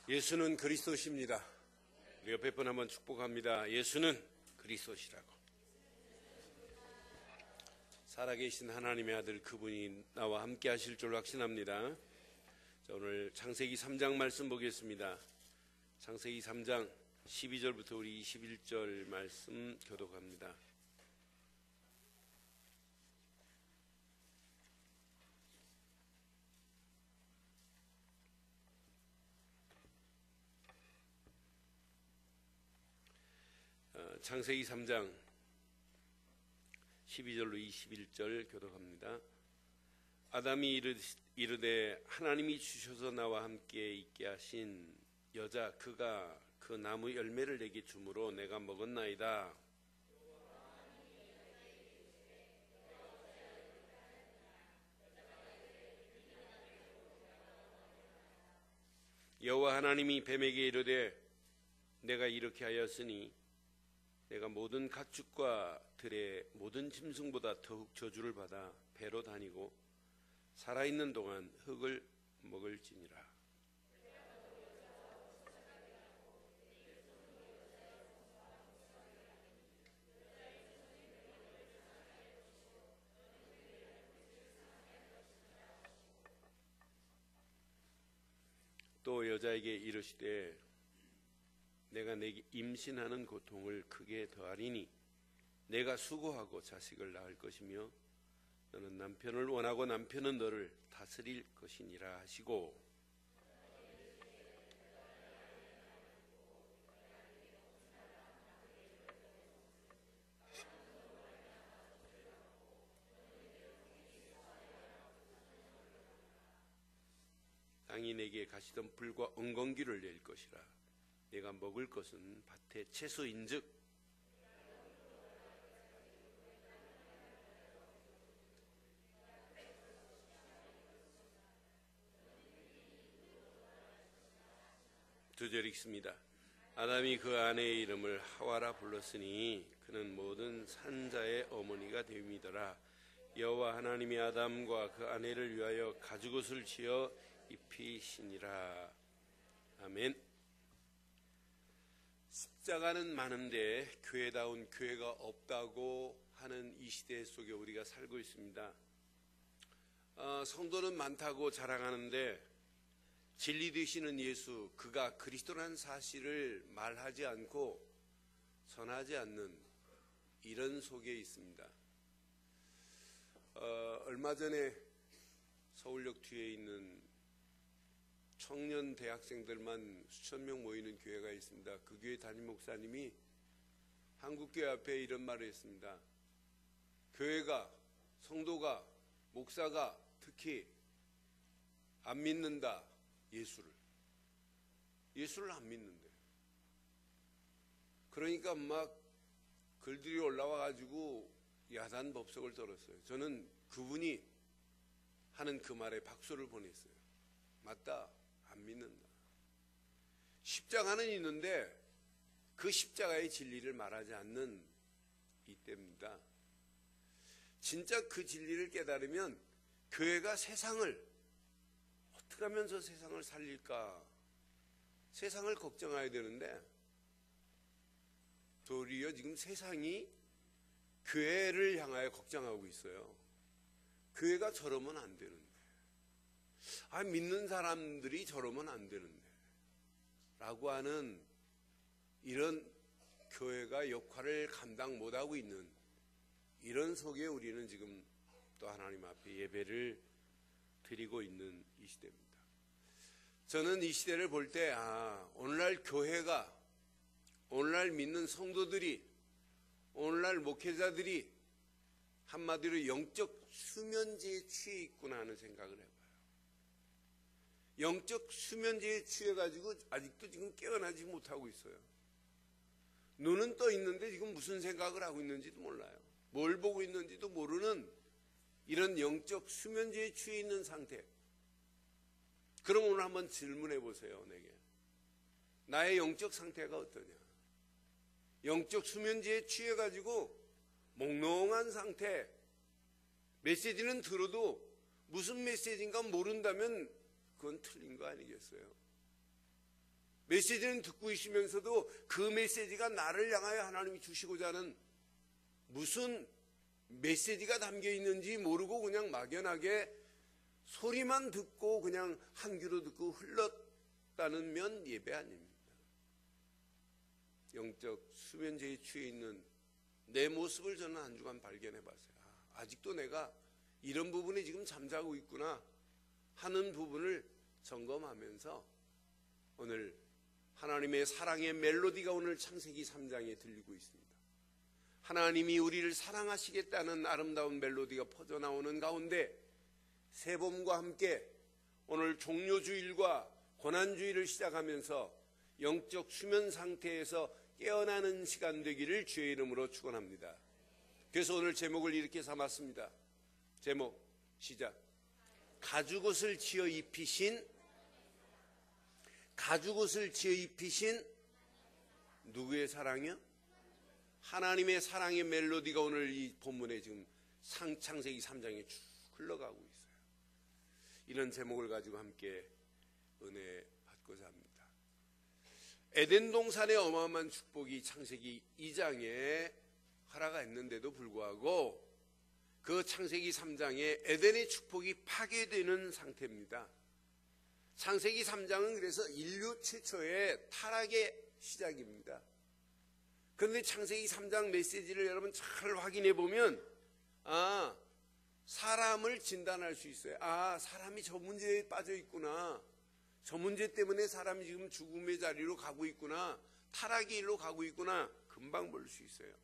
예수는 그리스도십니다. 우리 옆에 분 한번 축복합니다. 예수는 그리스도시라고. 살아계신 하나님의 아들 그분이 나와 함께 하실 줄 확신합니다. 자, 오늘 창세기 3장 말씀 보겠습니다. 창세기 3장 12절부터 우리 21절 말씀 교독합니다. 창세기 3장 12절로 21절 교독합니다. 아담이 이르되 하나님이 주셔서 나와 함께 있게 하신 여자 그가 그 나무 열매를 내게 주므로 내가 먹었나이다. 여호와 하나님이 뱀에게 이르되 내가 이렇게 하였으니 내가 모든 가축과 들의 모든 짐승보다 더욱 저주를 받아 배로 다니고 살아있는 동안 흙을 먹을지니라. 또 여자에게 이르시되 내가 내게 임신하는 고통을 크게 더하리니 내가 수고하고 자식을 낳을 것이며 너는 남편을 원하고 남편은 너를 다스릴 것이니라 하시고 땅이 내게 가시덤불과 엉겅귀를 낼 것이라. 내가 먹을 것은 밭의 채소인즉 두 절 읽습니다. 아담이 그 아내의 이름을 하와라 불렀으니 그는 모든 산자의 어머니가 됨이더라. 여호와 하나님이 아담과 그 아내를 위하여 가죽옷을 지어 입히시니라. 아멘. 십자가는 많은데 교회다운 교회가 없다고 하는 이 시대 속에 우리가 살고 있습니다. 성도는 많다고 자랑하는데 진리 되시는 예수, 그가 그리스도라는 사실을 말하지 않고 전하지 않는 이런 속에 있습니다. 얼마 전에 서울역 뒤에 있는 청년 대학생들만 수천 명 모이는 교회가 있습니다. 그 교회 담임 목사님이 한국교회 앞에 이런 말을 했습니다. 교회가, 성도가, 목사가 특히 안 믿는다. 예수를 안 믿는데. 그러니까 막 글들이 올라와가지고 야단 법석을 떨었어요. 저는 그분이 하는 그 말에 박수를 보냈어요. 맞다. 안 믿는다. 십자가는 있는데 그 십자가의 진리를 말하지 않는 이때입니다. 진짜 그 진리를 깨달으면 교회가 세상을 어떻게 하면서 세상을 살릴까? 세상을 걱정해야 되는데 도리어 지금 세상이 교회를 향하여 걱정하고 있어요. 교회가 저러면 안 되는데. 믿는 사람들이 저러면 안 되는데 라고 하는 이런 교회가 역할을 감당 못하고 있는 이런 속에 우리는 지금 또 하나님 앞에 예배를 드리고 있는 이 시대입니다. 저는 이 시대를 볼 때 오늘날 교회가, 오늘날 믿는 성도들이, 오늘날 목회자들이 한마디로 영적 수면제에 취해 있구나 하는 생각을 해봐요. 영적 수면제에 취해가지고 아직도 지금 깨어나지 못하고 있어요. 눈은 떠 있는데 지금 무슨 생각을 하고 있는지도 몰라요. 뭘 보고 있는지도 모르는 이런 영적 수면제에 취해 있는 상태. 그럼 오늘 한번 질문해 보세요. 내게 나의 영적 상태가 어떠냐. 영적 수면제에 취해가지고 몽롱한 상태. 메시지는 들어도 무슨 메시지인가 모른다면 그건 틀린 거 아니겠어요? 메시지는 듣고 있으면서도 그 메시지가 나를 향하여 하나님이 주시고자 하는 무슨 메시지가 담겨 있는지 모르고 그냥 막연하게 소리만 듣고 그냥 한 귀로 듣고 흘렀다는 면 예배 아닙니다. 영적 수면제에 취해 있는 내 모습을 저는 한 주간 발견해 봤어요. 아직도 내가 이런 부분에 지금 잠자고 있구나 하는 부분을 점검하면서 오늘 하나님의 사랑의 멜로디가 오늘 창세기 3장에 들리고 있습니다. 하나님이 우리를 사랑하시겠다는 아름다운 멜로디가 퍼져나오는 가운데 새봄과 함께 오늘 종료주일과 고난주일을 시작하면서 영적 수면 상태에서 깨어나는 시간 되기를 주의 이름으로 축원합니다. 그래서 오늘 제목을 이렇게 삼았습니다. 제목 시작. 가죽옷을 지어 입히신 누구의 사랑이요? 하나님의 사랑의 멜로디가 오늘 이 본문에 지금 창세기 3장에 쭉 흘러가고 있어요. 이런 제목을 가지고 함께 은혜 받고자 합니다. 에덴 동산의 어마어마한 축복이 창세기 2장에 허락했는데도 불구하고 그 창세기 3장에 에덴의 축복이 파괴되는 상태입니다. 창세기 3장은 그래서 인류 최초의 타락의 시작입니다. 그런데 창세기 3장 메시지를 여러분 잘 확인해 보면 사람을 진단할 수 있어요. 사람이 저 문제에 빠져 있구나. 저 문제 때문에 사람이 지금 죽음의 자리로 가고 있구나. 타락의 일로 가고 있구나. 금방 볼 수 있어요.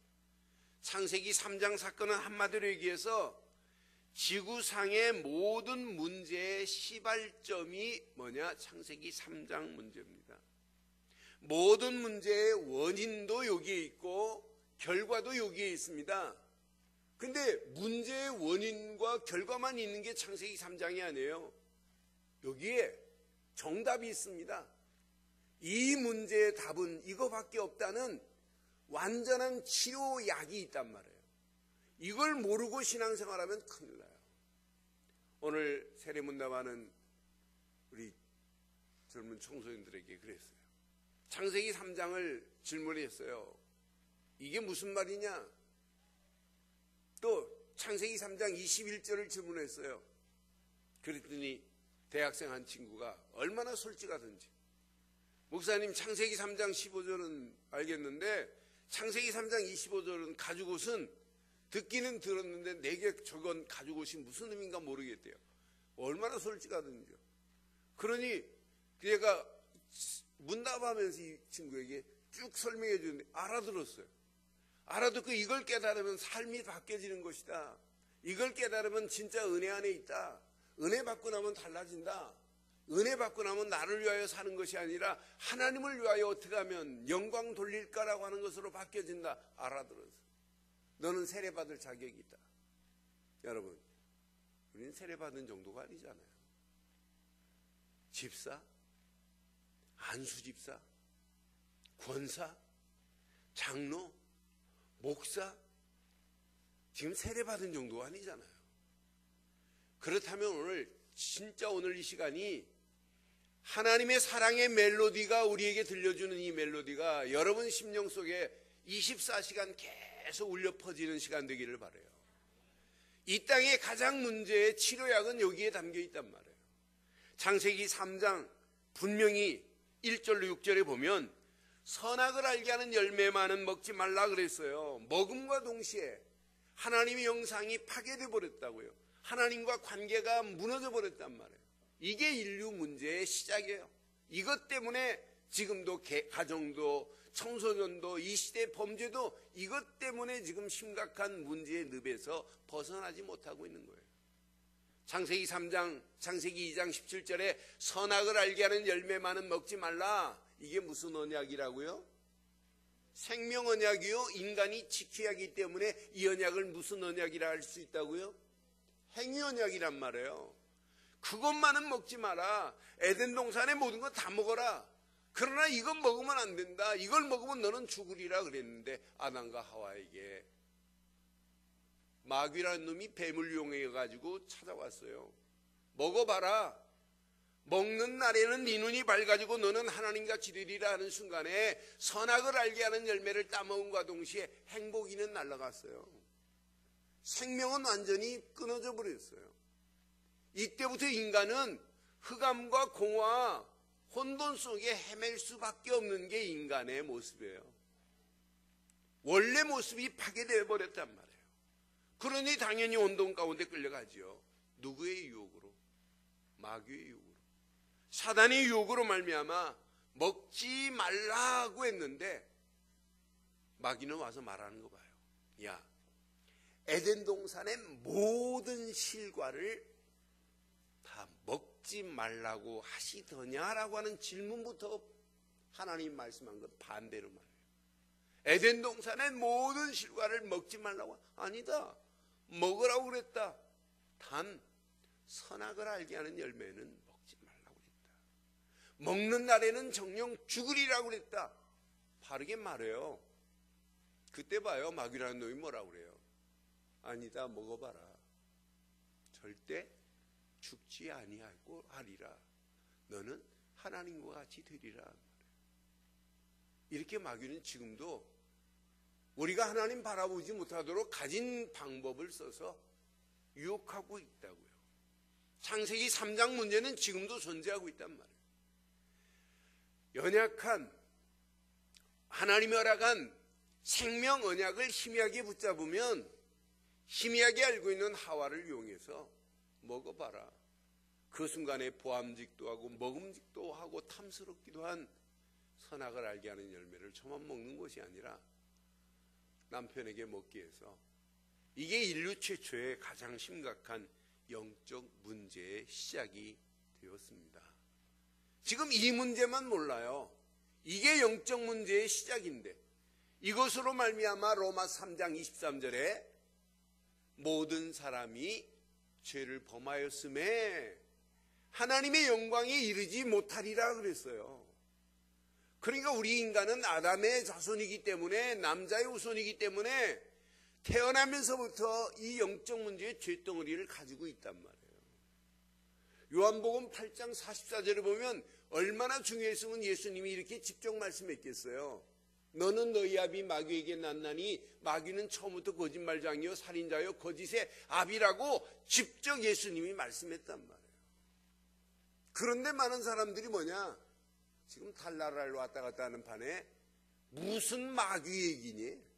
창세기 3장 사건은 한마디로 얘기해서 지구상의 모든 문제의 시발점이 뭐냐? 창세기 3장 문제입니다. 모든 문제의 원인도 여기에 있고 결과도 여기에 있습니다. 근데 문제의 원인과 결과만 있는 게 창세기 3장이 아니에요. 여기에 정답이 있습니다. 이 문제의 답은 이거밖에 없다는 완전한 치료약이 있단 말이에요. 이걸 모르고 신앙생활하면 큰일 나요. 오늘 세례문답하는 우리 젊은 청소년들에게 그랬어요. 창세기 3장을 질문했어요. 이게 무슨 말이냐? 또 창세기 3장 21절을 질문했어요. 그랬더니 대학생 한 친구가 얼마나 솔직하든지, 목사님 창세기 3장 15절은 알겠는데 창세기 3장 25절은 가죽옷은 듣기는 들었는데 내게 저건 가죽옷이 무슨 의미인가 모르겠대요. 얼마나 솔직하든지요. 그러니 얘가 문답하면서 이 친구에게 쭉 설명해 주는데 알아들었어요. 알아듣고 이걸 깨달으면 삶이 바뀌어지는 것이다. 이걸 깨달으면 진짜 은혜 안에 있다. 은혜 받고 나면 달라진다. 은혜 받고 나면 나를 위하여 사는 것이 아니라 하나님을 위하여 어떻게 하면 영광 돌릴까라고 하는 것으로 바뀌어진다. 알아들었어요. 너는 세례받을 자격이 있다. 여러분, 우리는 세례받은 정도가 아니잖아요. 집사, 안수집사, 권사, 장로, 목사, 지금 세례받은 정도가 아니잖아요. 그렇다면 오늘 이 시간이 하나님의 사랑의 멜로디가 우리에게 들려주는 이 멜로디가 여러분 심령 속에 24시간 계속 울려 퍼지는 시간 되기를 바라요. 이 땅의 가장 문제의 치료약은 여기에 담겨 있단 말이에요. 창세기 3장 분명히 1절로 6절에 보면 선악을 알게 하는 열매만은 먹지 말라 그랬어요. 먹음과 동시에 하나님의 영상이 파괴돼 버렸다고요. 하나님과 관계가 무너져 버렸단 말이에요. 이게 인류 문제의 시작이에요. 이것 때문에 지금도 가정도 청소년도 이 시대 범죄도 이것 때문에 지금 심각한 문제의 늪에서 벗어나지 못하고 있는 거예요. 창세기 3장, 창세기 2장 17절에 선악을 알게 하는 열매만은 먹지 말라. 이게 무슨 언약이라고요? 생명 언약이요. 인간이 지켜야 하기 때문에 이 언약을 무슨 언약이라 할 수 있다고요? 행위 언약이란 말이에요. 그것만은 먹지 마라. 에덴 동산의 모든 거 다 먹어라. 그러나 이건 먹으면 안 된다. 이걸 먹으면 너는 죽으리라 그랬는데 아담과 하와에게 마귀라는 놈이 뱀을 이용해 가지고 찾아왔어요. 먹어봐라. 먹는 날에는 네 눈이 밝아지고 너는 하나님같이 되리라 하는 순간에 선악을 알게 하는 열매를 따먹음과 동시에 행복이는 날아갔어요. 생명은 완전히 끊어져 버렸어요. 이때부터 인간은 흑암과 공허와 혼돈 속에 헤맬 수밖에 없는 게 인간의 모습이에요. 원래 모습이 파괴되어 버렸단 말이에요. 그러니 당연히 혼돈 가운데 끌려가지요. 누구의 유혹으로? 마귀의 유혹으로. 사단의 유혹으로 말미암아 먹지 말라고 했는데 마귀는 와서 말하는 거 봐요. 야, 에덴 동산의 모든 실과를 다 먹지 말라고 하시더냐라고 하는 질문부터 하나님 말씀한 것 반대로 말해요. 에덴 동산의 모든 실과를 먹지 말라고. 아니다, 먹으라고 그랬다. 단 선악을 알게 하는 열매는 먹지 말라고 그랬다. 먹는 날에는 정녕 죽으리라고 그랬다. 바르게 말해요. 그때 봐요, 마귀라는 놈이 뭐라고 그래요. 아니다, 먹어봐라. 절대 죽지 아니하고 하리라. 너는 하나님과 같이 되리라. 이렇게 마귀는 지금도 우리가 하나님 바라보지 못하도록 가진 방법을 써서 유혹하고 있다고요. 창세기 3장 문제는 지금도 존재하고 있단 말이에요. 연약한 하나님이 허락한 생명 언약을 희미하게 붙잡으면 희미하게 알고 있는 하와를 이용해서 먹어봐라. 그 순간에 보암직도 하고 먹음직도 하고 탐스럽기도 한 선악을 알게 하는 열매를 저만 먹는 것이 아니라 남편에게 먹게 해서, 이게 인류 최초의 가장 심각한 영적 문제의 시작이 되었습니다. 지금 이 문제만 몰라요. 이게 영적 문제의 시작인데, 이것으로 말미암아 로마 3장 23절에 모든 사람이 죄를 범하였음에 하나님의 영광에 이르지 못하리라 그랬어요. 그러니까 우리 인간은 아담의 자손이기 때문에, 남자의 후손이기 때문에 태어나면서부터 이 영적 문제의 죄덩어리를 가지고 있단 말이에요. 요한복음 8장 44절에 보면 얼마나 중요했으면 예수님이 이렇게 직접 말씀했겠어요. 너는 너희 아비 마귀에게 났나니 마귀는 처음부터 거짓말장이요 살인자요 거짓의 아비라고 직접 예수님이 말씀했단 말이에요. 그런데 많은 사람들이 뭐냐, 지금 달나라를 왔다 갔다 하는 판에 무슨 마귀 얘기니?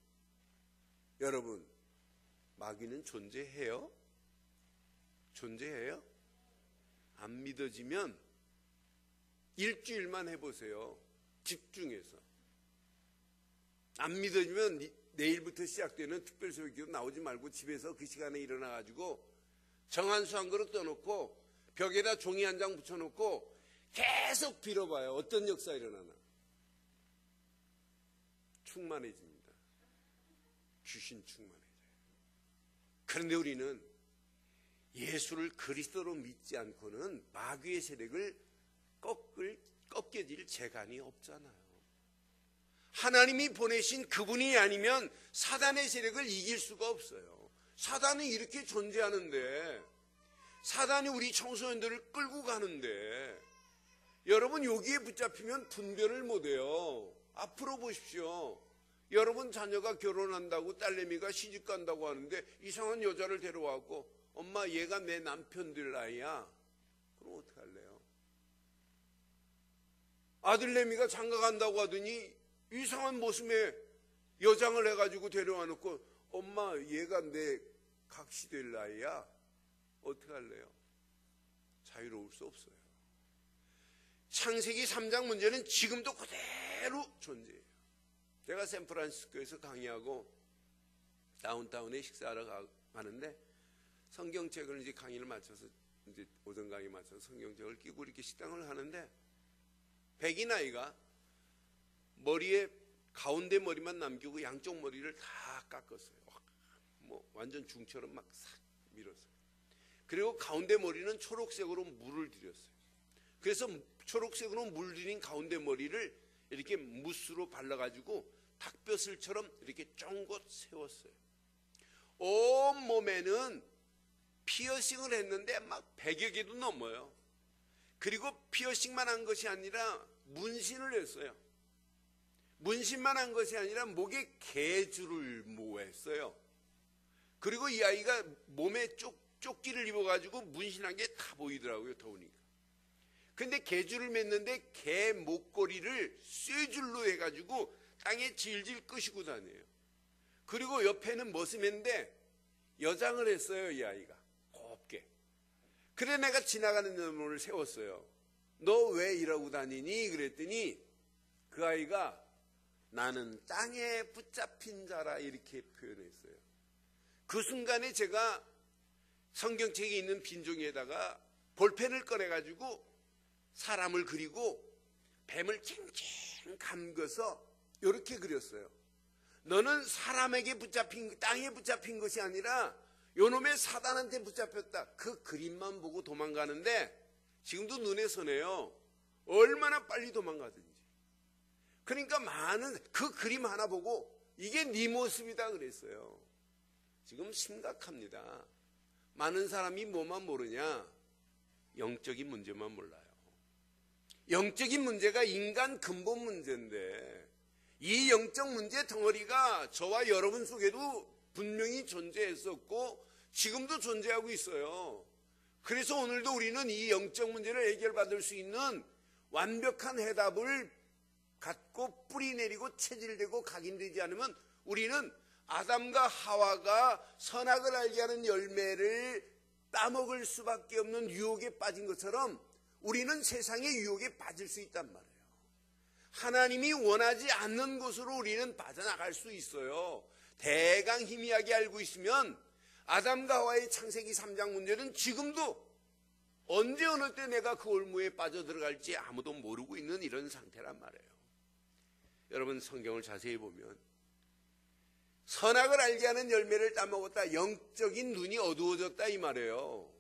여러분, 마귀는 존재해요? 존재해요? 안 믿어지면 일주일만 해보세요. 집중해서. 안 믿어지면 내일부터 시작되는 특별소위기도 나오지 말고 집에서 그 시간에 일어나가지고 정한수 한 그릇 떠놓고 벽에다 종이 한 장 붙여놓고 계속 빌어봐요. 어떤 역사 일어나나. 충만해집니다. 귀신 충만해져요. 그런데 우리는 예수를 그리스도로 믿지 않고는 마귀의 세력을 꺾여질 재간이 없잖아요. 하나님이 보내신 그분이 아니면 사단의 세력을 이길 수가 없어요. 사단이 이렇게 존재하는데, 사단이 우리 청소년들을 끌고 가는데, 여러분 여기에 붙잡히면 분별을 못해요. 앞으로 보십시오. 여러분 자녀가 결혼한다고, 딸내미가 시집 간다고 하는데 이상한 여자를 데려와갖고 엄마 얘가 내 남편 될 아이야. 그럼 어떡할래요? 아들내미가 장가 간다고 하더니 이상한 모습의 여장을 해가지고 데려와 놓고 엄마 얘가 내 각시 될 아이야. 어떡할래요? 자유로울 수 없어요. 창세기 3장 문제는 지금도 그대로 존재해요. 제가 샌프란시스코에서 강의하고 다운타운에 식사하러 가는데 성경책을 이제 강의를 마쳐서 이제 오전 강의 마쳐서 성경책을 끼고 이렇게 식당을 하는데 백인 아이가 머리에 가운데 머리만 남기고 양쪽 머리를 다 깎았어요. 뭐 완전 중처럼 막 싹 밀었어요. 그리고 가운데 머리는 초록색으로 물을 들였어요. 그래서 초록색으로 물들인 가운데 머리를 이렇게 무스로 발라가지고 닭뼈슬처럼 이렇게 쫑긋 세웠어요. 온 몸에는 피어싱을 했는데 막 100여 개도 넘어요. 그리고 피어싱만 한 것이 아니라 문신을 했어요. 문신만 한 것이 아니라 목에 개줄을 모았어요. 그리고 이 아이가 몸에 조끼를 입어가지고 문신한 게 다 보이더라고요. 더우니까. 근데 개줄을 맸는데 개 목걸이를 쇠줄로 해가지고 땅에 질질 끄시고 다녀요. 그리고 옆에는 머스맨인데 여장을 했어요. 이 아이가 곱게. 그래 내가 지나가는 놈을 세웠어요. 너 왜 이러고 다니니? 그랬더니 그 아이가 나는 땅에 붙잡힌 자라 이렇게 표현했어요. 그 순간에 제가 성경책에 있는 빈종이에다가 볼펜을 꺼내가지고 사람을 그리고 뱀을 쨍쨍 감겨서 이렇게 그렸어요. 너는 사람에게 붙잡힌, 땅에 붙잡힌 것이 아니라 요놈의 사단한테 붙잡혔다. 그 그림만 보고 도망가는데 지금도 눈에 선해요. 얼마나 빨리 도망가든지. 그러니까 많은 그 그림 하나 보고 이게 네 모습이다 그랬어요. 지금 심각합니다. 많은 사람이 뭐만 모르냐? 영적인 문제만 몰라요. 영적인 문제가 인간 근본 문제인데 이 영적 문제 덩어리가 저와 여러분 속에도 분명히 존재했었고 지금도 존재하고 있어요. 그래서 오늘도 우리는 이 영적 문제를 해결받을 수 있는 완벽한 해답을 갖고 뿌리 내리고 체질되고 각인되지 않으면 우리는 아담과 하와가 선악을 알게 하는 열매를 따먹을 수밖에 없는 유혹에 빠진 것처럼 우리는 세상의 유혹에 빠질 수 있단 말이에요. 하나님이 원하지 않는 곳으로 우리는 빠져나갈 수 있어요. 대강 희미하게 알고 있으면 아담과 하와의 창세기 3장 문제는 지금도 언제 어느 때 내가 그 올무에 빠져들어갈지 아무도 모르고 있는 이런 상태란 말이에요. 여러분 성경을 자세히 보면 선악을 알게 하는 열매를 따먹었다. 영적인 눈이 어두워졌다 이 말이에요.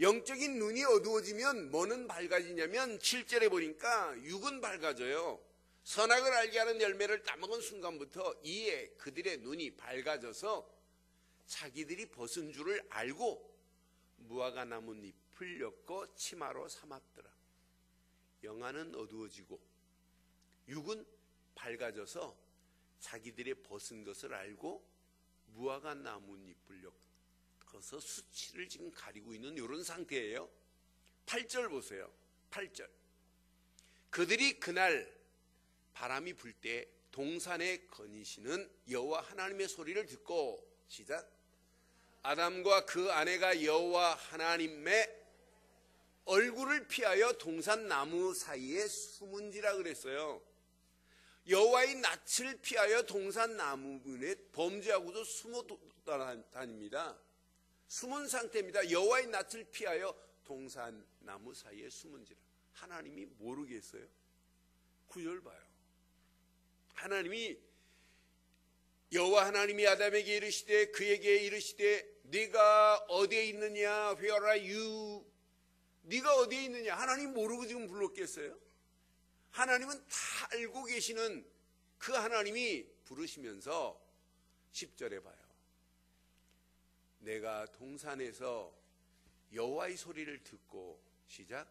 영적인 눈이 어두워지면 뭐는 밝아지냐면 7절에 보니까 육은 밝아져요. 선악을 알게 하는 열매를 따먹은 순간부터 이에 그들의 눈이 밝아져서 자기들이 벗은 줄을 알고 무화과 나무 잎을 엮어 치마로 삼았더라. 영안은 어두워지고 육은 밝아져서 자기들의 벗은 것을 알고 무화과 나무 잎을 엮어서 수치를 지금 가리고 있는 이런 상태예요. 8절 보세요. 8절. 그들이 그날 바람이 불 때 동산에 거니시는 여호와 하나님의 소리를 듣고 시작. 아담과 그 아내가 여호와 하나님의 얼굴을 피하여 동산 나무 사이에 숨은지라 그랬어요. 여호와의 낯을 피하여 동산 나무분에 범죄하고도 숨어 다닙니다. 숨은 상태입니다. 여호와의 낯을 피하여 동산 나무 사이에 숨은지라. 하나님이 모르겠어요? 9절 봐요. 하나님이 여호와 하나님이 아담에게 이르시되 그에게 이르시되 네가 어디에 있느냐? Where are you? 네가 어디에 있느냐? 하나님 모르고 지금 불렀겠어요? 하나님은 다 알고 계시는 그 하나님이 부르시면서 10절에 봐요. 내가 동산에서 여호와의 소리를 듣고 시작.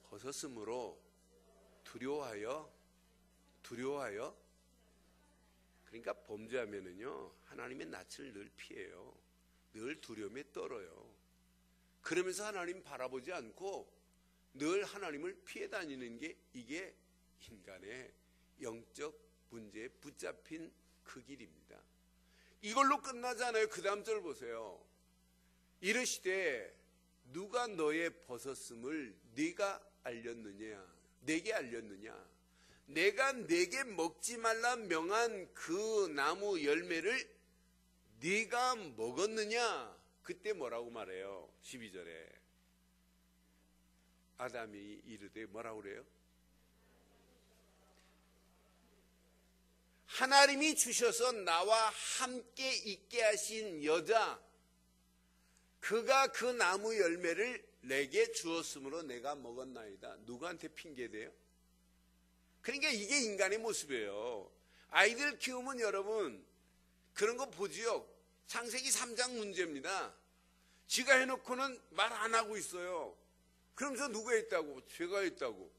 벗었으므로 두려워하여 그러니까 범죄하면은요 하나님의 낯을 늘 피해요. 늘 두려움에 떨어요. 그러면서 하나님 바라보지 않고 늘 하나님을 피해 다니는 게 이게 인간의 영적 문제에 붙잡힌 그 길입니다. 이걸로 끝나지 않아요. 그 다음 절 보세요. 이르시되 누가 너의 벗었음을 네가 알렸느냐? 내게 알렸느냐? 내가 내게 먹지 말라 명한 그 나무 열매를 네가 먹었느냐? 그때 뭐라고 말해요? 12절에 아담이 이르되 뭐라고 그래요? 하나님이 주셔서 나와 함께 있게 하신 여자, 그가 그 나무 열매를 내게 주었으므로 내가 먹었나이다. 누구한테 핑계대요? 그러니까 이게 인간의 모습이에요. 아이들 키우면 여러분 그런 거 보지요. 창세기 3장 문제입니다. 지가 해놓고는 말 안 하고 있어요. 그러면서 누가 있다고? 죄가 있다고.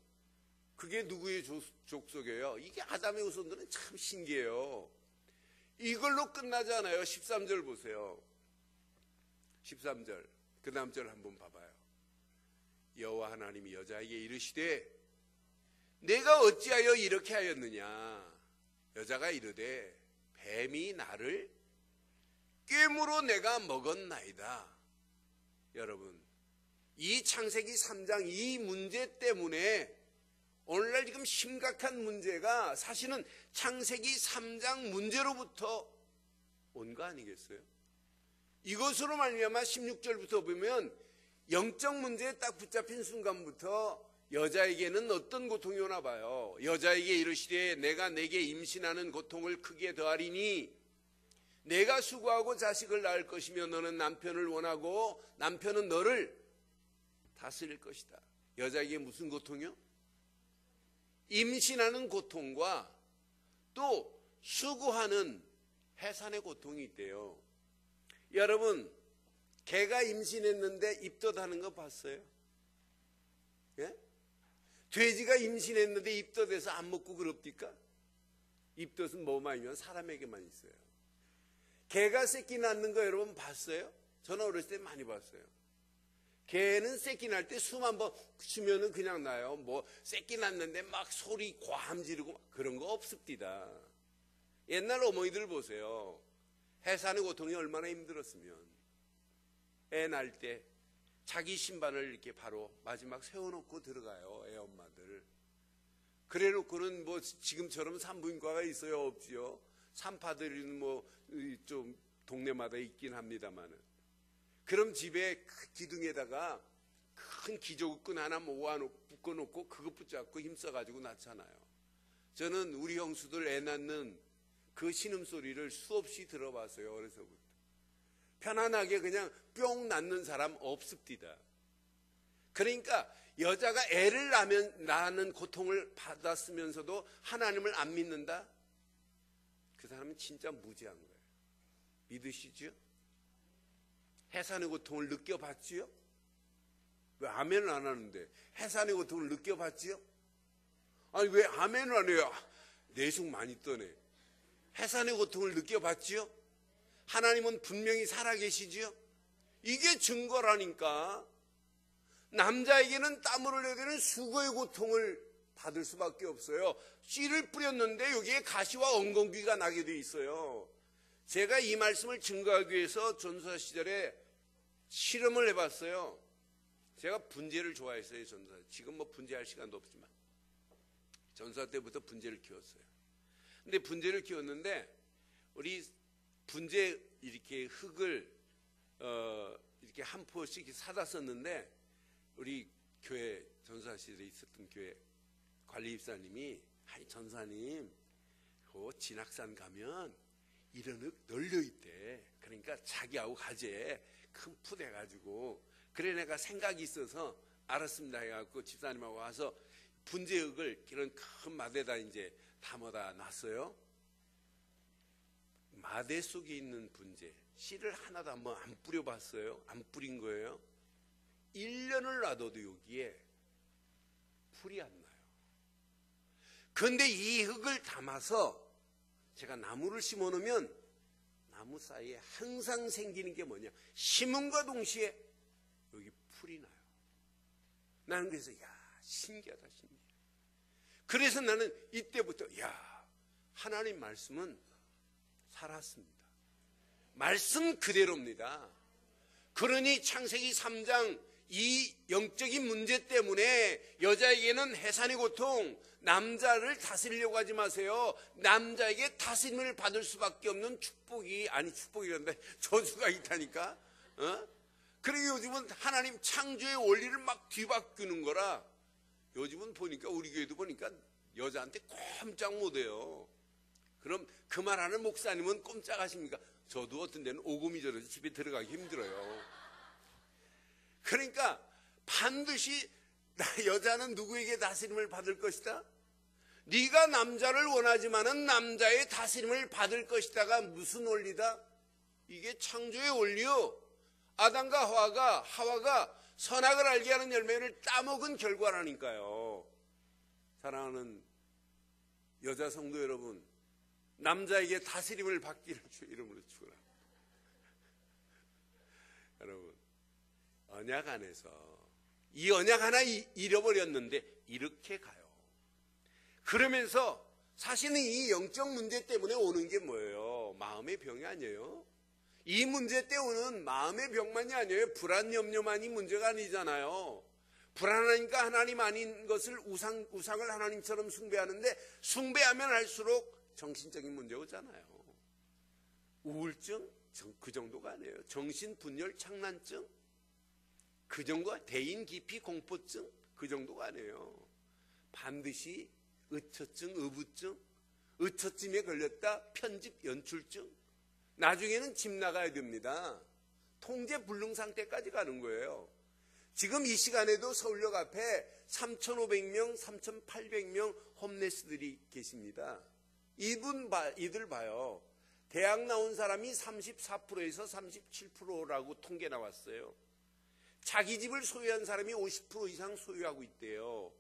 그게 누구의 족속이에요? 이게 아담의 후손들은 참 신기해요. 이걸로 끝나지 않아요. 13절 보세요. 13절 그 다음 절 한번 봐봐요. 여호와 하나님이 여자에게 이르시되 내가 어찌하여 이렇게 하였느냐. 여자가 이르되 뱀이 나를 꾀무로 내가 먹었나이다. 여러분, 이 창세기 3장 이 문제 때문에 오늘날 지금 심각한 문제가 사실은 창세기 3장 문제로부터 온 거 아니겠어요? 이것으로 말미암아 16절부터 보면 영적 문제에 딱 붙잡힌 순간부터 여자에게는 어떤 고통이 오나 봐요. 여자에게 이르시되 내가 내게 임신하는 고통을 크게 더하리니 내가 수고하고 자식을 낳을 것이며 너는 남편을 원하고 남편은 너를 다스릴 것이다. 여자에게 무슨 고통이요? 임신하는 고통과 또 수고하는 해산의 고통이 있대요. 여러분, 개가 임신했는데 입덧하는 거 봤어요? 예? 돼지가 임신했는데 입덧해서 안 먹고 그럽니까? 입덧은 뭐만 있면 사람에게만 있어요. 개가 새끼 낳는 거 여러분 봤어요? 저는 어렸을 때 많이 봤어요. 개는 새끼 날 때 숨 한번 쉬면은 그냥 나요. 뭐 새끼 낳는데 막 소리 과함 지르고 그런 거 없습니다. 옛날 어머니들 보세요. 해산의 고통이 얼마나 힘들었으면 애 낳을 때 자기 신발을 이렇게 바로 마지막 세워놓고 들어가요. 애 엄마들. 그래 놓고는 뭐 지금처럼 산부인과가 있어요? 없지요? 산파들은 뭐 좀 동네마다 있긴 합니다만은. 그럼 집에 기둥에다가 큰 기저귀끈 하나 묶어놓고 그것 붙잡고 힘써가지고 낳잖아요. 저는 우리 형수들 애 낳는 그 신음소리를 수없이 들어봤어요. 어려서부터. 편안하게 그냥 뿅 낳는 사람 없습니다. 그러니까 여자가 애를 낳는 고통을 받았으면서도 하나님을 안 믿는다? 그 사람은 진짜 무지한 거예요. 믿으시죠? 해산의 고통을 느껴봤지요? 왜 아멘을 안 하는데? 해산의 고통을 느껴봤지요? 아니 왜 아멘을 안 해요? 내숭 많이 떠네. 해산의 고통을 느껴봤지요? 하나님은 분명히 살아계시지요? 이게 증거라니까. 남자에게는 땀을 흘려야 되는 수고의 고통을 받을 수밖에 없어요. 씨를 뿌렸는데 여기에 가시와 엉겅퀴가 나게 돼 있어요. 제가 이 말씀을 증거하기 위해서 전도사 시절에 실험을 해봤어요. 제가 분재를 좋아했어요. 전도사. 지금 뭐 분재할 시간도 없지만 전도사 때부터 분재를 키웠어요. 근데 분재를 키웠는데 우리 분재 이렇게 흙을 이렇게 한 포씩 사다 썼는데 우리 교회 전도사 시절에 있었던 교회 관리 입사님이 아니 전사님 그 진학산 가면 이런 흙 널려있대. 그러니까 자기하고 가재 큰 풋 해가지고 그래 내가 생각이 있어서 알았습니다 해갖고 집사님하고 와서 분재흙을 이런 큰 마대에다 이제 담아다 놨어요. 마대 속에 있는 분재 씨를 하나도 한번 안 뿌려봤어요. 안 뿌린 거예요. 1년을 놔둬도 여기에 풀이 안 나요. 그런데 이 흙을 담아서 제가 나무를 심어놓으면 나무 사이에 항상 생기는 게 뭐냐, 심음과 동시에 여기 풀이 나요. 나는 그래서 신기하다 신기해. 그래서 나는 이때부터 하나님 말씀은 살았습니다. 말씀 그대로입니다. 그러니 창세기 3장 이 영적인 문제 때문에 여자에게는 해산의 고통, 남자를 다스리려고 하지 마세요. 남자에게 다스림을 받을 수밖에 없는 축복이란데 저주가 있다니까. 그러니까 요즘은 하나님 창조의 원리를 막 뒤바꾸는 거라. 요즘은 보니까 우리 교회도 보니까 여자한테 꼼짝 못해요. 그럼 그 말하는 목사님은 꼼짝하십니까? 저도 어떤 데는 오금이 저려서 집에 들어가기 힘들어요. 그러니까 반드시 여자는 누구에게 다스림을 받을 것이다? 네가 남자를 원하지만은 남자의 다스림을 받을 것이다가 무슨 원리다? 이게 창조의 원리요. 아담과 하와가 선악을 알게 하는 열매를 따먹은 결과라니까요. 사랑하는 여자 성도 여러분, 남자에게 다스림을 받기를 주의 이름으로 축원합니다. 여러분, 언약 안에서 이 언약 하나 잃어버렸는데 이렇게 가요. 그러면서 사실은 이 영적 문제 때문에 오는 게 뭐예요? 마음의 병이 아니에요. 이 문제 때 오는 마음의 병만이 아니에요. 불안, 염려만이 문제가 아니잖아요. 불안하니까 하나님 아닌 것을 우상을 하나님처럼 숭배하는데 숭배하면 할수록 정신적인 문제 오잖아요. 우울증? 그 정도가 아니에요. 정신분열 착란증? 그 정도가 대인 기피 공포증? 그 정도가 아니에요. 반드시 의처증, 의부증, 의처증에 걸렸다 편집 연출증, 나중에는 집 나가야 됩니다. 통제 불능 상태까지 가는 거예요. 지금 이 시간에도 서울역 앞에 3,500명, 3,800명 홈레스들이 계십니다. 이들 봐요. 대학 나온 사람이 34%에서 37%라고 통계 나왔어요. 자기 집을 소유한 사람이 50% 이상 소유하고 있대요.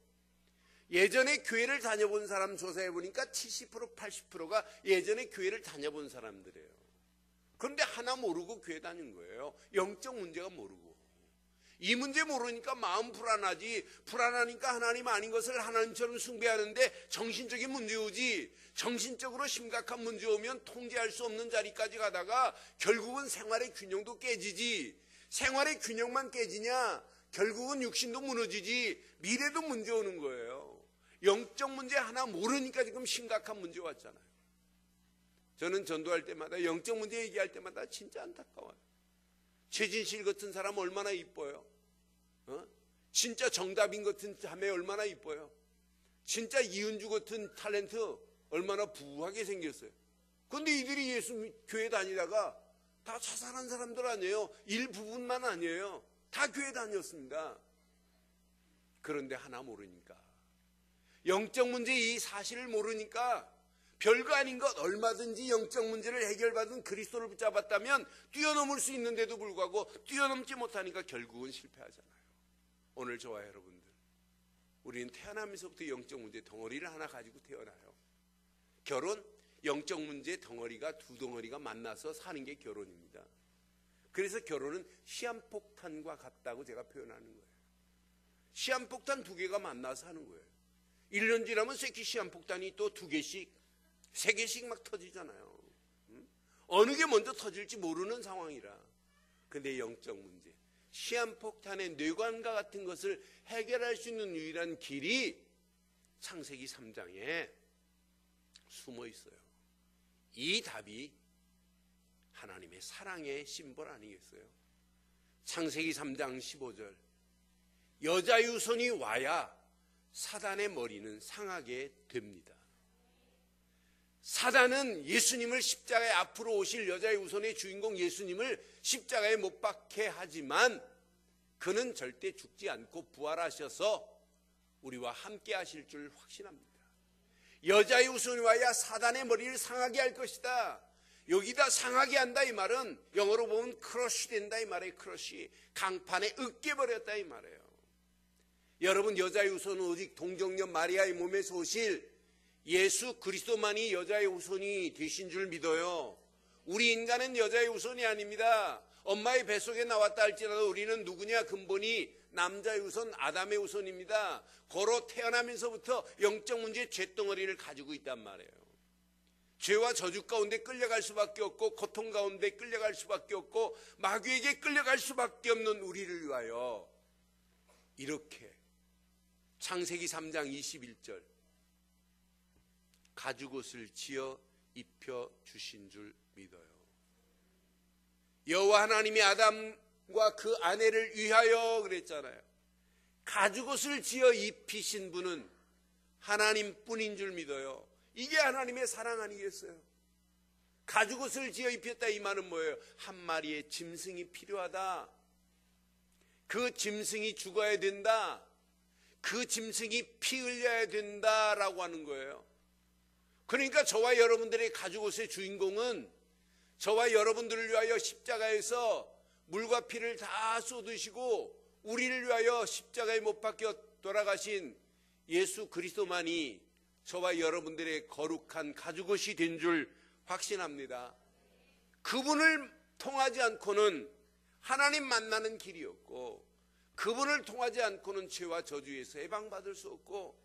예전에 교회를 다녀본 사람 조사해 보니까 70%, 80%가 예전에 교회를 다녀본 사람들이에요. 그런데 하나 모르고 교회 다닌 거예요. 영적 문제가 모르고. 이 문제 모르니까 마음 불안하지. 불안하니까 하나님 아닌 것을 하나님처럼 숭배하는데 정신적인 문제 오지. 정신적으로 심각한 문제 오면 통제할 수 없는 자리까지 가다가 결국은 생활의 균형도 깨지지. 생활의 균형만 깨지냐? 결국은 육신도 무너지지. 미래도 문제 오는 거예요. 영적 문제 하나 모르니까 지금 심각한 문제 왔잖아요. 저는 전도할 때마다 영적 문제 얘기할 때마다 진짜 안타까워요. 최진실 같은 사람 얼마나 이뻐요. 진짜 정답인 같은 자매 얼마나 이뻐요. 진짜 이은주 같은 탤런트 얼마나 부하게 생겼어요. 그런데 이들이 예수 교회 다니다가 다 자살한 사람들 아니에요. 일부분만 아니에요. 다 교회 다녔습니다. 그런데 하나 모르니까, 영적 문제 이 사실을 모르니까 별거 아닌 것 얼마든지 영적 문제를 해결받은 그리스도를 붙잡았다면 뛰어넘을 수 있는데도 불구하고 뛰어넘지 못하니까 결국은 실패하잖아요. 오늘 저와 여러분들, 우리는 태어나면서부터 영적 문제 덩어리를 하나 가지고 태어나요. 결혼, 영적 문제 덩어리가 두 덩어리가 만나서 사는 게 결혼입니다. 그래서 결혼은 시한폭탄과 같다고 제가 표현하는 거예요. 시한폭탄 두 개가 만나서 하는 거예요. 1년 지나면 새끼 시한폭탄이 또 2개씩, 3개씩 막 터지잖아요. 어느 게 먼저 터질지 모르는 상황이라. 근데 영적 문제, 시한폭탄의 뇌관과 같은 것을 해결할 수 있는 유일한 길이 창세기 3장에 숨어 있어요. 이 답이 하나님의 사랑의 심벌 아니겠어요? 창세기 3장 15절, 여자 유손이 와야 사단의 머리는 상하게 됩니다. 사단은 예수님을 십자가에 앞으로 오실 여자의 우선의 주인공 예수님을 십자가에 못 박게 하지만 그는 절대 죽지 않고 부활하셔서 우리와 함께 하실 줄 확신합니다. 여자의 우선이 와야 사단의 머리를 상하게 할 것이다. 여기다 상하게 한다 이 말은 영어로 보면 크러쉬 된다 이 말이에요. 크러쉬, 강판에 으깨버렸다 이 말이에요. 여러분, 여자의 후손은 오직 동정녀 마리아의 몸에서 오실 예수 그리스도만이 여자의 후손이 되신 줄 믿어요. 우리 인간은 여자의 후손이 아닙니다. 엄마의 뱃속에 나왔다 할지라도 우리는 누구냐? 근본이 남자의 후손, 아담의 후손입니다. 고로 태어나면서부터 영적 문제 죄덩어리를 가지고 있단 말이에요. 죄와 저주 가운데 끌려갈 수밖에 없고 고통 가운데 끌려갈 수밖에 없고 마귀에게 끌려갈 수밖에 없는 우리를 위하여 이렇게 창세기 3장 21절 가죽옷을 지어 입혀주신 줄 믿어요. 여호와 하나님이 아담과 그 아내를 위하여 그랬잖아요. 가죽옷을 지어 입히신 분은 하나님뿐인 줄 믿어요. 이게 하나님의 사랑 아니겠어요? 가죽옷을 지어 입혔다 이 말은 뭐예요? 한 마리의 짐승이 필요하다. 그 짐승이 죽어야 된다. 그 짐승이 피 흘려야 된다라고 하는 거예요. 그러니까 저와 여러분들의 가죽옷의 주인공은 저와 여러분들을 위하여 십자가에서 물과 피를 다 쏟으시고 우리를 위하여 십자가에 못 박혀 돌아가신 예수 그리스도만이 저와 여러분들의 거룩한 가죽옷이 된 줄 확신합니다. 그분을 통하지 않고는 하나님 만나는 길이 없고, 그분을 통하지 않고는 죄와 저주에서 해방받을 수 없고,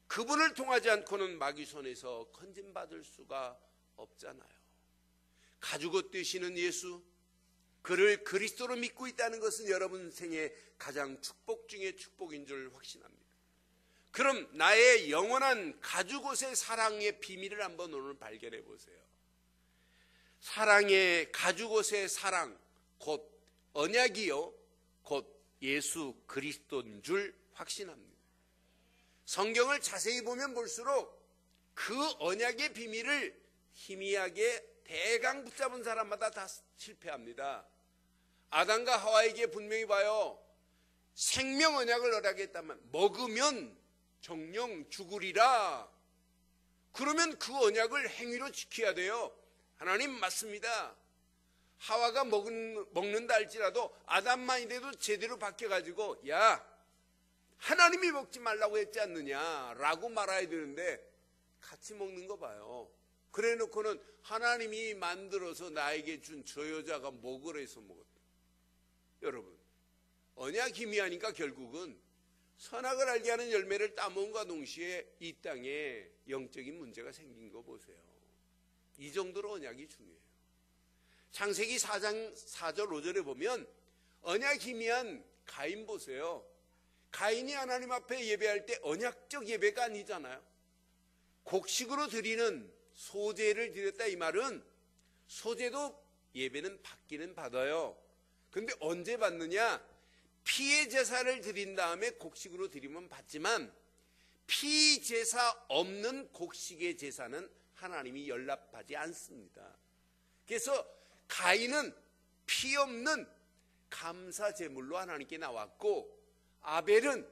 그분을 통하지 않고는 마귀 손에서 건짐받을 수가 없잖아요. 가죽옷 되시는 예수, 그를 그리스도로 믿고 있다는 것은 여러분 생의 가장 축복 중의 축복인 줄 확신합니다. 그럼 나의 영원한 가죽옷의 사랑의 비밀을 한번 오늘 발견해 보세요. 사랑의 가죽옷의 사랑, 곧 언약이요, 곧 예수 그리스도인 줄 확신합니다. 성경을 자세히 보면 볼수록 그 언약의 비밀을 희미하게 대강 붙잡은 사람마다 다 실패합니다. 아담과 하와에게 분명히 봐요. 생명 언약을 허락했다면 먹으면 정령 죽으리라. 그러면 그 언약을 행위로 지켜야 돼요. 하나님 맞습니다. 하와가 먹는다 할지라도 아담만이라도 제대로 바뀌어가지고 야, 하나님이 먹지 말라고 했지 않느냐라고 말아야 되는데 같이 먹는 거 봐요. 그래 놓고는 하나님이 만들어서 나에게 준 저 여자가 먹으라 해서 먹었다. 여러분, 언약 희미하니까 결국은 선악을 알게 하는 열매를 따먹은과 동시에 이 땅에 영적인 문제가 생긴 거 보세요. 이 정도로 언약이 중요해요. 창세기 4장 4절 5절에 보면 언약 희미한 가인 보세요. 가인이 하나님 앞에 예배할 때 언약적 예배가 아니잖아요. 곡식으로 드리는 소제를 드렸다 이 말은 소제도 예배는 받기는 받아요. 근데 언제 받느냐? 피의 제사를 드린 다음에 곡식으로 드리면 받지만 피 제사 없는 곡식의 제사는 하나님이 연락하지 않습니다. 그래서 가인은 피 없는 감사 제물로 하나님께 나왔고, 아벨은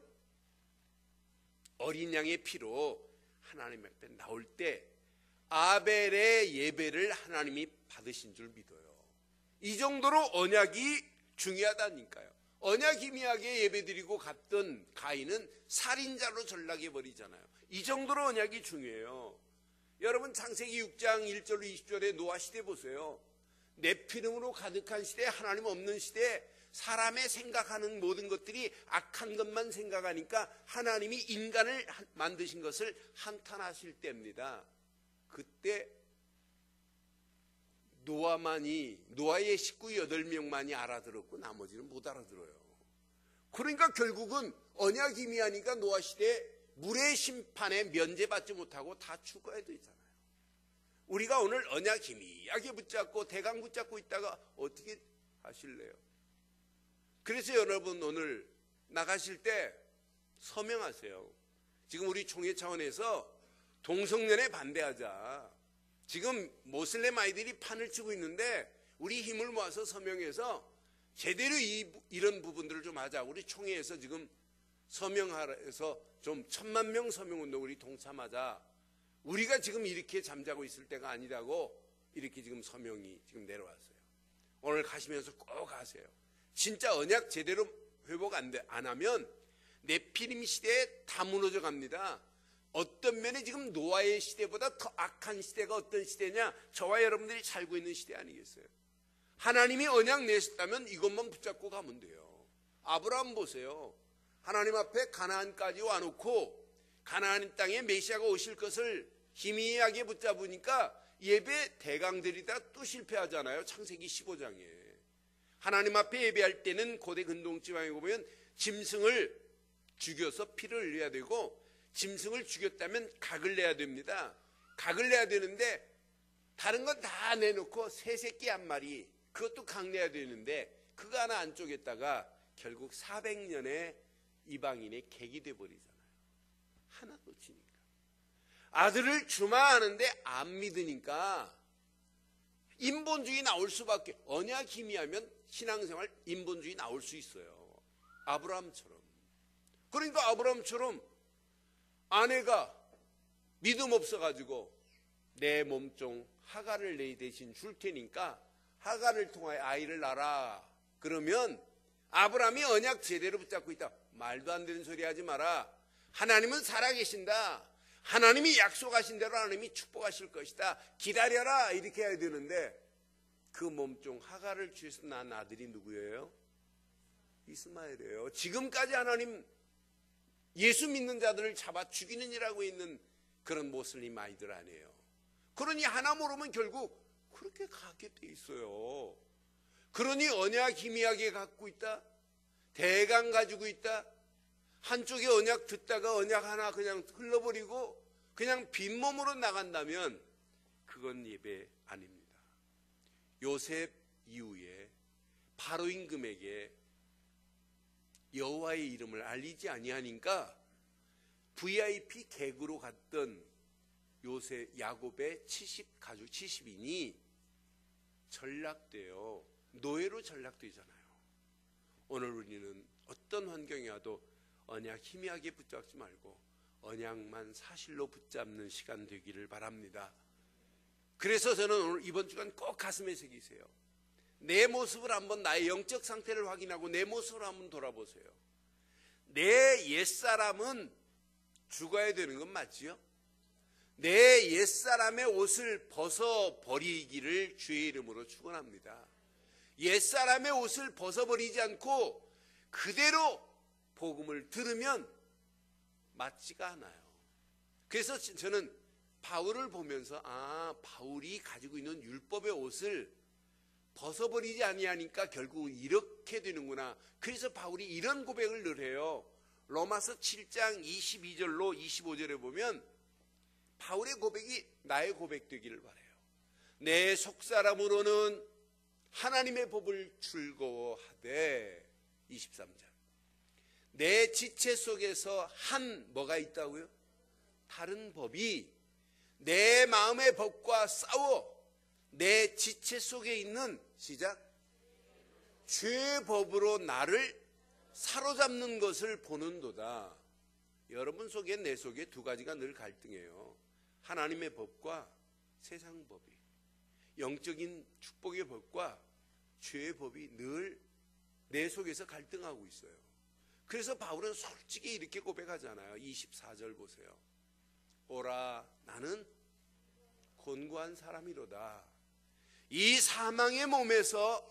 어린 양의 피로 하나님 앞에 나올 때 아벨의 예배를 하나님이 받으신 줄 믿어요. 이 정도로 언약이 중요하다니까요. 언약 희미하게 예배드리고 갔던 가인은 살인자로 전락해버리잖아요. 이 정도로 언약이 중요해요. 여러분 창세기 6장 1절 20절에 노아 시대 보세요. 네피림으로 가득한 시대, 하나님 없는 시대, 사람의 생각하는 모든 것들이 악한 것만 생각하니까 하나님이 인간을 만드신 것을 한탄하실 때입니다. 그때 노아의 식구 8명만이 알아들었고 나머지는 못 알아들어요. 그러니까 결국은 언약 희미하니까 노아 시대에 물의 심판에 면제받지 못하고 다 죽어야 되잖아요. 우리가 오늘 언약 희미하게 붙잡고 대강 붙잡고 있다가 어떻게 하실래요? 그래서 여러분 오늘 나가실 때 서명하세요. 지금 우리 총회 차원에서 동성연애 반대하자. 지금 모슬렘 아이들이 판을 치고 있는데 우리 힘을 모아서 서명해서 제대로 이런 부분들을 좀 하자. 우리 총회에서 지금 서명해서 좀 1000만 서명운동 우리 동참하자. 우리가 지금 이렇게 잠자고 있을 때가 아니라고 이렇게 지금 서명이 지금 내려왔어요. 오늘 가시면서 꼭 하세요. 진짜 언약 제대로 회복 안 하면 네피림 시대에 다 무너져 갑니다. 어떤 면에 지금 노아의 시대보다 더 악한 시대가 어떤 시대냐? 저와 여러분들이 살고 있는 시대 아니겠어요? 하나님이 언약 내셨다면 이것만 붙잡고 가면 돼요. 아브라함 보세요. 하나님 앞에 가나안까지 와놓고 가나안 땅에 메시아가 오실 것을 희미하게 붙잡으니까 예배 대강들이다 또 실패하잖아요. 창세기 15장에. 하나님 앞에 예배할 때는 고대 근동지방에 보면 짐승을 죽여서 피를 흘려야 되고, 짐승을 죽였다면 각을 내야 됩니다. 각을 내야 되는데 다른 건 다 내놓고 새 새끼 한 마리, 그것도 각 내야 되는데 그거 하나 안 쪼갰다가 결국 400년의 이방인의 객이 돼버리잖아요. 하나 놓치니까. 아들을 주마 하는데 안 믿으니까 인본주의 나올 수밖에. 언약 희미하면 신앙생활 인본주의 나올 수 있어요. 아브라함처럼. 그러니까 아브라함처럼 아내가 믿음 없어가지고 내 몸종 하갈을 내 대신 줄 테니까 하갈을 통하여 아이를 낳아라. 그러면 아브라함이 언약 제대로 붙잡고 있다. 말도 안 되는 소리 하지 마라. 하나님은 살아계신다. 하나님이 약속하신 대로 하나님이 축복하실 것이다. 기다려라. 이렇게 해야 되는데 그 몸종 하갈을 취해서 난 아들이 누구예요? 이스마엘이에요. 지금까지 하나님 예수 믿는 자들을 잡아 죽이는 일하고 있는 그런 모슬림 아이들 아니에요. 그러니 하나 모르면 결국 그렇게 가게 돼 있어요. 그러니 언약 희미하게 갖고 있다. 대강 가지고 있다. 한쪽에 언약 듣다가 언약 하나 그냥 흘러버리고 그냥 빈몸으로 나간다면 그건 예배 아닙니다. 요셉 이후에 바로 임금에게 여호와의 이름을 알리지 아니하니까 VIP 객으로 갔던 요셉 야곱의 70가족 70인이 전락돼요. 노예로 전락되잖아요. 오늘 우리는 어떤 환경이 와도 언약 희미하게 붙잡지 말고 언약만 사실로 붙잡는 시간 되기를 바랍니다. 그래서 저는 오늘 이번 주간 꼭 가슴에 새기세요. 내 모습을 한번 나의 영적 상태를 확인하고 내 모습을 한번 돌아보세요. 내 옛사람은 죽어야 되는 건 맞지요? 내 옛사람의 옷을 벗어버리기를 주의 이름으로 축원합니다. 옛사람의 옷을 벗어버리지 않고 그대로 복음을 들으면 맞지가 않아요. 그래서 저는 바울을 보면서 바울이 가지고 있는 율법의 옷을 벗어버리지 아니하니까 결국 이렇게 되는구나. 그래서 바울이 이런 고백을 늘 해요. 로마서 7장 22절로 25절에 보면 바울의 고백이 나의 고백 되기를 바라요. 내 속사람으로는 하나님의 법을 즐거워하되 23절 내 지체 속에서 한 뭐가 있다고요? 다른 법이 내 마음의 법과 싸워 내 지체 속에 있는 시작 죄의 법으로 나를 사로잡는 것을 보는도다. 여러분 속에 내 속에 두 가지가 늘 갈등해요. 하나님의 법과 세상 법이, 영적인 축복의 법과 죄의 법이 늘 내 속에서 갈등하고 있어요. 그래서 바울은 솔직히 이렇게 고백하잖아요. 24절 보세요. 오라 나는 곤고한 사람이로다. 이 사망의 몸에서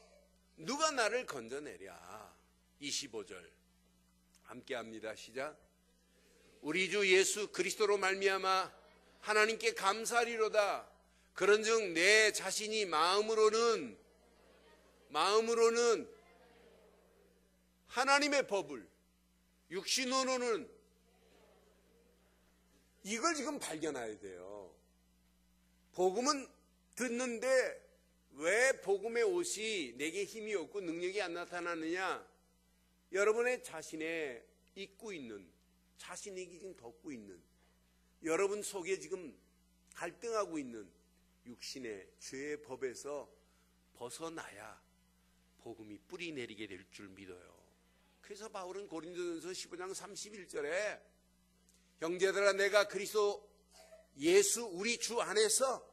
누가 나를 건져내랴. 25절 함께 합니다. 시작. 우리 주 예수 그리스도로 말미암아 하나님께 감사하리로다. 그런즉 내 자신이 마음으로는 하나님의 법을, 육신으로는 이걸 지금 발견해야 돼요. 복음은 듣는데 왜 복음의 옷이 내게 힘이 없고 능력이 안 나타나느냐? 여러분의 자신에 입고 있는, 자신에게 지금 덮고 있는, 여러분 속에 지금 갈등하고 있는 육신의 죄의 법에서 벗어나야 복음이 뿌리 내리게 될 줄 믿어요. 그래서 바울은 고린도전서 15장 31절에 형제들아 내가 그리스도 예수 우리 주 안에서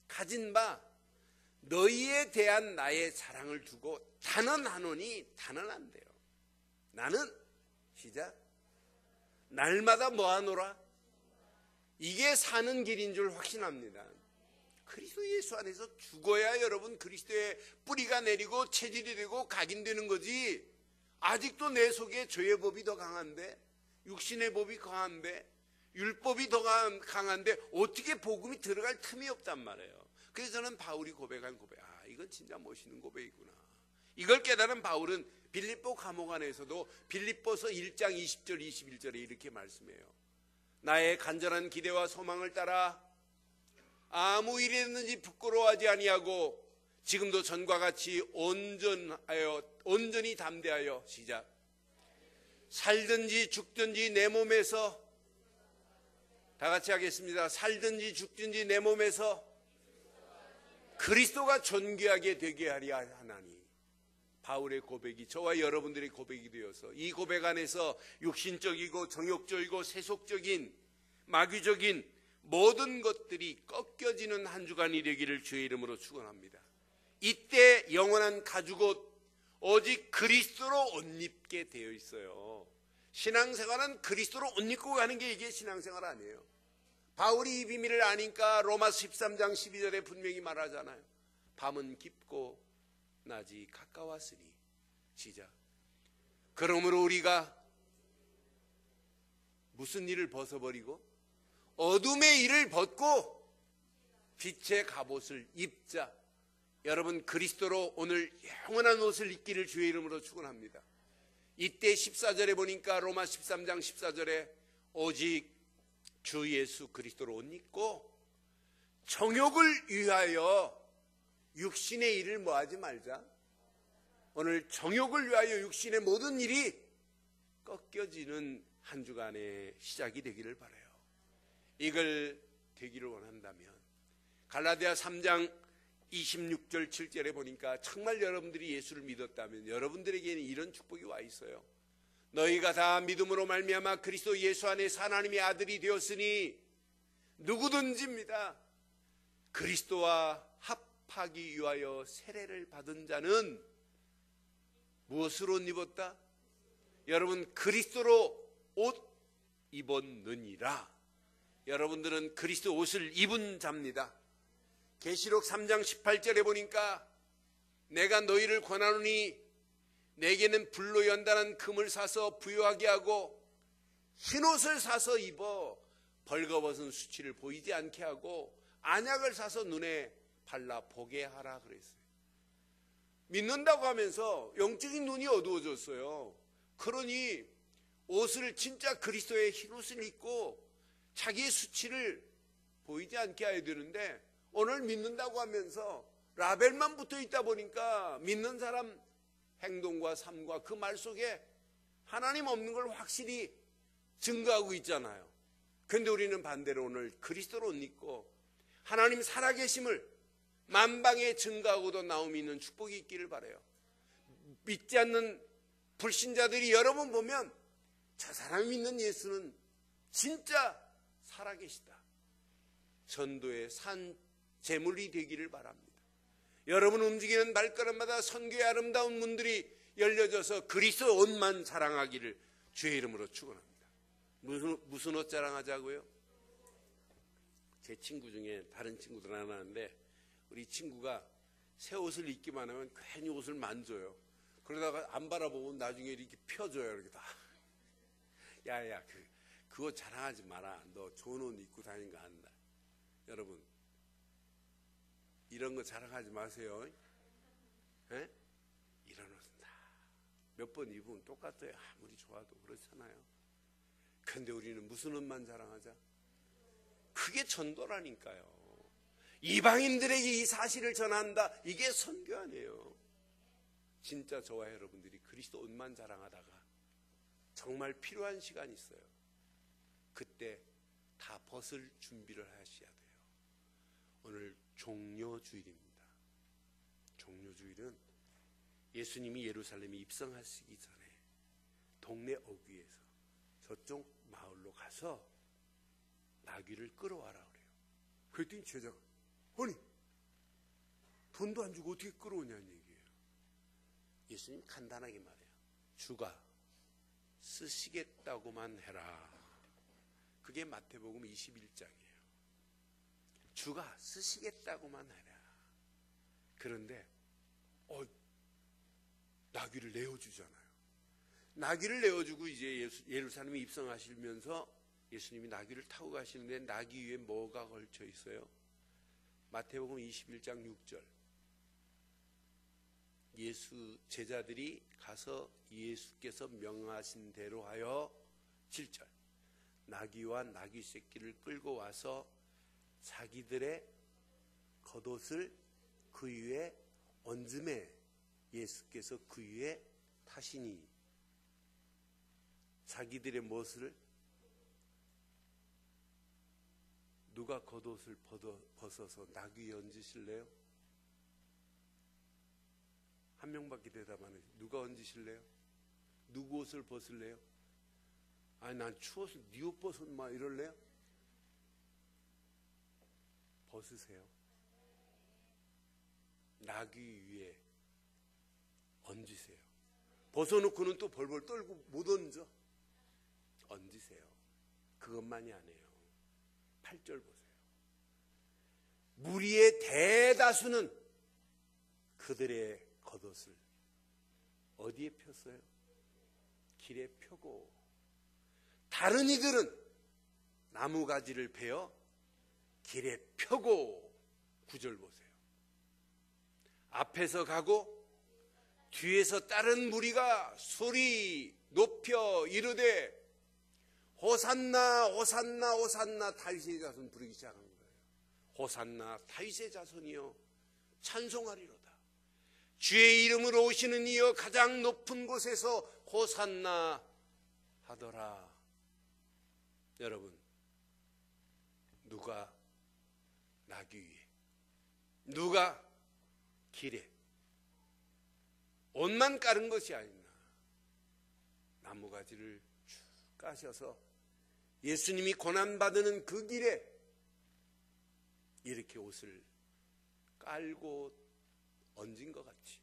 가진 바 너희에 대한 나의 사랑을 두고 단언하노니 단언한대요. 나는 시작 날마다 뭐하노라? 이게 사는 길인 줄 확신합니다. 그리스도 예수 안에서 죽어야 여러분 그리스도의 뿌리가 내리고 체질이 되고 각인되는 거지. 아직도 내 속에 죄의 법이 더 강한데, 육신의 법이 강한데, 율법이 더 강한데 어떻게 복음이 들어갈 틈이 없단 말이에요. 그래서 저는 바울이 고백한 고백, 이건 진짜 멋있는 고백이구나. 이걸 깨달은 바울은 빌립보 감옥 안에서도 빌립보서 1장 20절 21절에 이렇게 말씀해요. 나의 간절한 기대와 소망을 따라 아무 일이든지 부끄러워하지 아니하고 지금도 전과 같이 온전히 담대하여 시작 살든지 죽든지 내 몸에서 다 같이 하겠습니다. 살든지 죽든지 내 몸에서 그리스도가 존귀하게 되게 하리 하나니. 바울의 고백이 저와 여러분들의 고백이 되어서 이 고백 안에서 육신적이고 정욕적이고 세속적인 마귀적인 모든 것들이 꺾여지는 한 주간이 되기를 주의 이름으로 축원합니다. 이때 영원한 가죽옷 오직 그리스도로 옷 입게 되어 있어요. 신앙생활은 그리스도로 옷 입고 가는 게 이게 신앙생활 아니에요. 바울이 이 비밀을 아니까 로마서 13장 12절에 분명히 말하잖아요. 밤은 깊고 낮이 가까웠으니. 시작. 그러므로 우리가 무슨 일을 벗어버리고 어둠의 일을 벗고 빛의 갑옷을 입자. 여러분, 그리스도로 오늘 영원한 옷을 입기를 주의 이름으로 축원합니다. 이때 14절에 보니까 로마 13장 14절에 오직 주 예수 그리스도로 옷 입고 정욕을 위하여 육신의 일을 뭐하지 말자. 오늘 정욕을 위하여 육신의 모든 일이 꺾여지는 한 주간의 시작이 되기를 바라요. 이걸 되기를 원한다면 갈라디아 3장 26절 7절에 보니까 정말 여러분들이 예수를 믿었다면 여러분들에게는 이런 축복이 와 있어요. 너희가 다 믿음으로 말미암아 그리스도 예수 안에서 하나님의 아들이 되었으니 누구든지입니다. 그리스도와 합하기 위하여 세례를 받은 자는 무엇으로 옷 입었다? 여러분, 그리스도로 옷 입었느니라. 여러분들은 그리스도 옷을 입은 자입니다. 계시록 3장 18절에 보니까 내가 너희를 권하노니 내게는 불로 연단한 금을 사서 부요하게 하고 흰옷을 사서 입어 벌거벗은 수치를 보이지 않게 하고 안약을 사서 눈에 발라 보게 하라 그랬어요. 믿는다고 하면서 영적인 눈이 어두워졌어요. 그러니 옷을 진짜 그리스도의 흰옷을 입고 자기의 수치를 보이지 않게 해야 되는데 오늘 믿는다고 하면서 라벨만 붙어 있다 보니까 믿는 사람 행동과 삶과 그 말 속에 하나님 없는 걸 확실히 증거하고 있잖아요. 그런데 우리는 반대로 오늘 그리스도로 옷 입고 하나님 살아계심을 만방에 증거하고도 나옴이 있는 축복이 있기를 바라요. 믿지 않는 불신자들이 여러 번 보면 저 사람이 믿는 예수는 진짜 살아계시다. 전도의 산 제물이 되기를 바랍니다. 여러분 움직이는 발걸음마다 선교의 아름다운 문들이 열려져서 그리스도 옷만 자랑하기를 주의 이름으로 축원합니다. 무슨 옷 자랑하자고요? 제 친구 중에 다른 친구들 하나 하는데 우리 친구가 새 옷을 입기만 하면 괜히 옷을 만져요. 그러다가 안 바라보고 나중에 이렇게 펴줘요. 이렇게 다. 야야 그거 자랑하지 마라. 너 좋은 옷 입고 다니는 거 안다. 여러분 이런 거 자랑하지 마세요. 에? 이런 옷은 다 몇 번 입으면 똑같아요. 아무리 좋아도 그렇잖아요. 근데 우리는 무슨 옷만 자랑하자? 그게 전도라니까요. 이방인들에게 이 사실을 전한다. 이게 선교 아니에요. 진짜 저와 여러분들이 그리스도 옷만 자랑하다가 정말 필요한 시간이 있어요. 그때 다 벗을 준비를 하셔야 돼요. 오늘 종료주일입니다. 종료주일은 예수님이 예루살렘에 입성하시기 전에 동네 어귀에서 저쪽 마을로 가서 나귀를 끌어와라 그래요. 그랬더니 제자가 아니 돈도 안 주고 어떻게 끌어오냐는 얘기예요. 예수님 간단하게 말해요. 주가 쓰시겠다고만 해라. 그게 마태복음 21장이에요. 주가 쓰시겠다고만 해라. 그런데 나귀를 내어주잖아요. 나귀를 내어주고 이제 예루살렘에 입성하시면서 예수님이 나귀를 타고 가시는데 나귀 위에 뭐가 걸쳐 있어요? 마태복음 21장 6절. 예수 제자들이 가서 예수께서 명하신 대로 하여 7절. 나귀와 나귀 새끼를 끌고 와서 자기들의 겉옷을 그 위에 얹음에 예수께서 그 위에 타시니 자기들의 무엇을 누가 겉옷을 벗어서 나귀 위에 얹으실래요? 한 명밖에 대답 안 해요. 누가 얹으실래요? 누구 옷을 벗을래요? 아니 난 추워서 네 옷 벗어 막 이럴래요? 벗으세요. 나귀 위에 얹으세요. 벗어놓고는 또 벌벌 떨고 못 얹어. 얹으세요. 그것만이 아니에요. 8절 보세요. 무리의 대다수는 그들의 겉옷을 어디에 폈어요? 길에 펴고, 다른 이들은 나무가지를 베어 길에 펴고. 9절 보세요. 앞에서 가고 뒤에서 다른 무리가 소리 높여 이르되 호산나 호산나 호산나, 다윗의 자손 부르기 시작한 거예요. 호산나 다윗의 자손이여 찬송하리로다. 주의 이름으로 오시는 이여 가장 높은 곳에서 호산나 하더라. 여러분, 누가 나귀 위에, 누가 길에 옷만 깔은 것이 아니나 나무가지를 쭉 까셔서 예수님이 고난받는 그 길에 이렇게 옷을 깔고 얹은 것 같이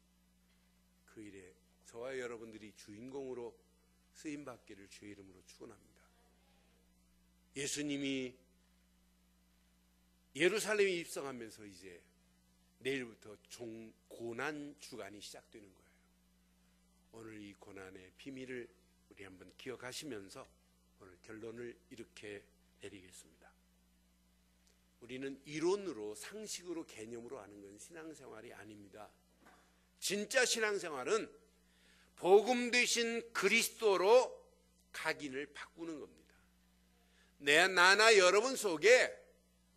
그 일에 저와 여러분들이 주인공으로 쓰임받기를 주의 이름으로 축원합니다. 예수님이 예루살렘에 입성하면서 이제 내일부터 고난 주간이 시작되는 거예요. 오늘 이 고난의 비밀을 우리 한번 기억하시면서 오늘 결론을 이렇게 내리겠습니다. 우리는 이론으로, 상식으로, 개념으로 하는 건 신앙생활이 아닙니다. 진짜 신앙생활은 복음 되신 그리스도로 각인을 바꾸는 겁니다. 나나 여러분 속에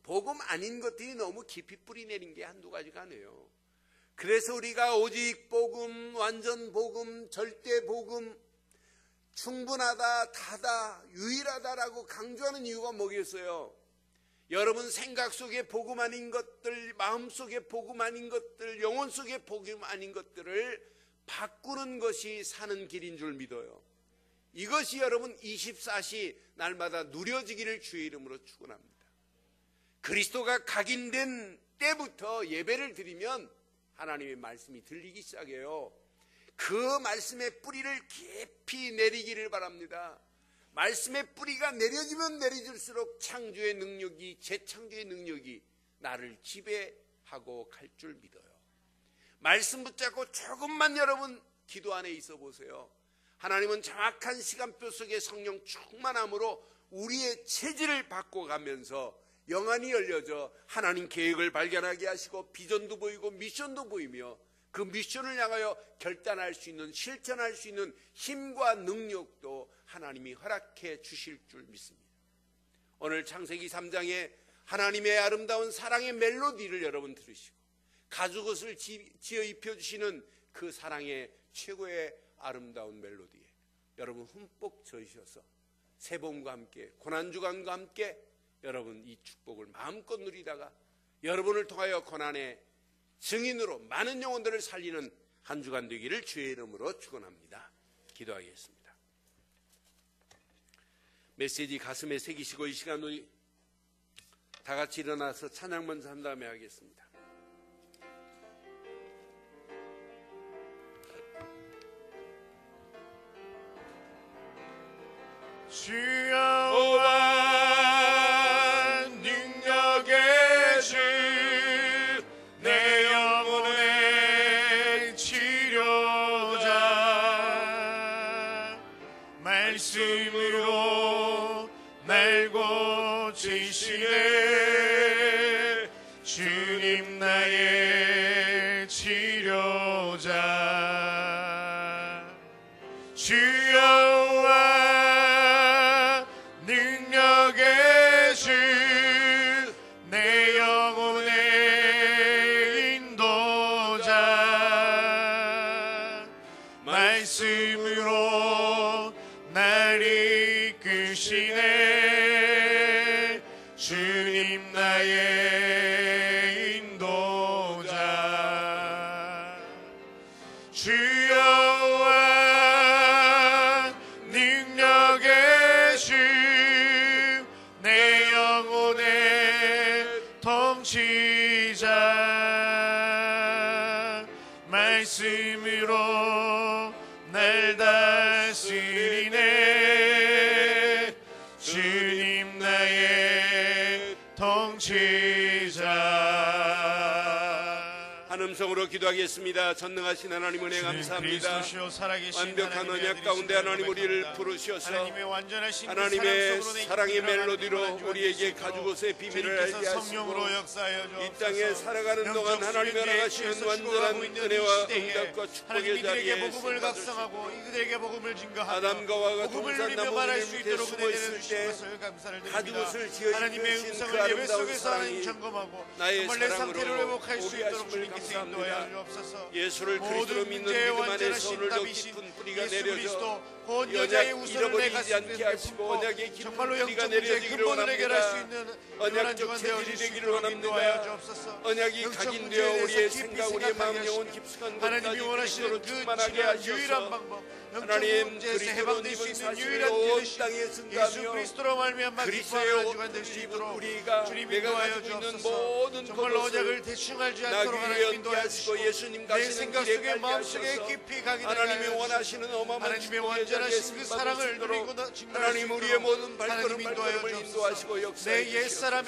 복음 아닌 것들이 너무 깊이 뿌리 내린 게 한두 가지가 아니에요. 그래서 우리가 오직 복음, 완전 복음, 절대 복음, 충분하다, 다다, 유일하다라고 강조하는 이유가 뭐겠어요? 여러분 생각 속에 복음 아닌 것들, 마음 속에 복음 아닌 것들, 영혼 속에 복음 아닌 것들을 바꾸는 것이 사는 길인 줄 믿어요. 이것이 여러분 24시 날마다 누려지기를 주의 이름으로 축원합니다. 그리스도가 각인된 때부터 예배를 드리면 하나님의 말씀이 들리기 시작해요. 그 말씀의 뿌리를 깊이 내리기를 바랍니다. 말씀의 뿌리가 내려지면 내려질수록 창조의 능력이, 재창조의 능력이 나를 지배하고 갈 줄 믿어요. 말씀 붙잡고 조금만 여러분 기도 안에 있어 보세요. 하나님은 정확한 시간표 속에 성령 충만함으로 우리의 체질을 바꿔가면서 영안이 열려져 하나님 계획을 발견하게 하시고 비전도 보이고 미션도 보이며 그 미션을 향하여 결단할 수 있는, 실천할 수 있는 힘과 능력도 하나님이 허락해 주실 줄 믿습니다. 오늘 창세기 3장에 하나님의 아름다운 사랑의 멜로디를 여러분 들으시고 가죽옷을 지어 입혀주시는 그 사랑의 최고의 아름다운 멜로디에 여러분 흠뻑 젖으셔서 새봄과 함께 고난주간과 함께 여러분 이 축복을 마음껏 누리다가 여러분을 통하여 고난의 증인으로 많은 영혼들을 살리는 한 주간 되기를 주의 이름으로 축원합니다. 기도하겠습니다. 메시지 가슴에 새기시고 이 시간 우리 다 같이 일어나서 찬양 먼저 한 다음에 하겠습니다. 주여와 능력의 주 내 영혼의 치료자 말씀으로 날 고치시네 주님 나의 치료자 주여와 능력의 주 내 영혼의 인도자 말씀으로 날 이끄시네 주님 나의 인도자 주여와 능력의 주 내 영혼의 통치자 말씀으로 넘치자. 한 음성으로 기도하겠습니다. 전능하신 하나님 은혜 감사합니다. 완벽한 언약 가운데 하나님 우리를 부르셔서 하나님의 사랑의 멜로디로 우리에게 가죽옷의 비밀을 알게 하시고 이 땅에 살아가는 동안 하나님이 허락하시는 완전한 은혜와 응답과 축복의 자리에 아담과 와가 동산나무 밑에 숨어있을 때 가죽옷을 지어주신 그 아름다운 사랑이 나의 사랑으로 오게 하심을 감사합니다. 예수를 그리스도로 믿는 믿음 안에서 오늘도 깊은 뿌리가 내려져 언약 잃어버리지 않게 하시고 언약의 깊은 뿌리가 내려지기를 원합니다. 언약적 체질이 되기를 원합니다. 언약이 각인되어 우리의 생각, 우리의 마음, 영혼 깊숙한 것까지 그리스도로 충만하게 하셔서 하나님 그리스도로 입은 사실을 온 땅에 증가하며 그리스도의 옷을 입은 우리가 내가 가지고 있는 모든 것을 나귀 위에 얹게 하시고 예수님 가시는 길에 가게 하셔서 하나님이 원하시는 어마어마한 축복의 자리에 사랑을 누리고 하나님 우리의 모든 발걸음을 인도하시고 역사해 주시옵소서.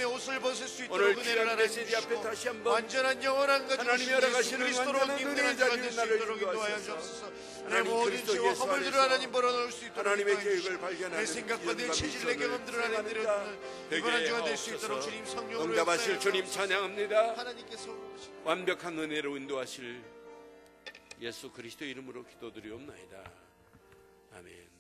오늘 귀한 메시지 앞에 다시 한번 완전한 영원한 것 하나님이 허락하시는 완전한 은혜의 자리에 나를 인도하셔서 하나님 그리스도 예수 안에서 하나님의 계획을 발견하는 생각과 내 체질 내 경험 드러나는 이번한 주가 될 수 있도록 주님 성령으로 응답하실 주님 찬양합니다. 하나님께서 완벽한 은혜로 인도하실 예수 그리스도 이름으로 기도드리옵나이다. 아멘.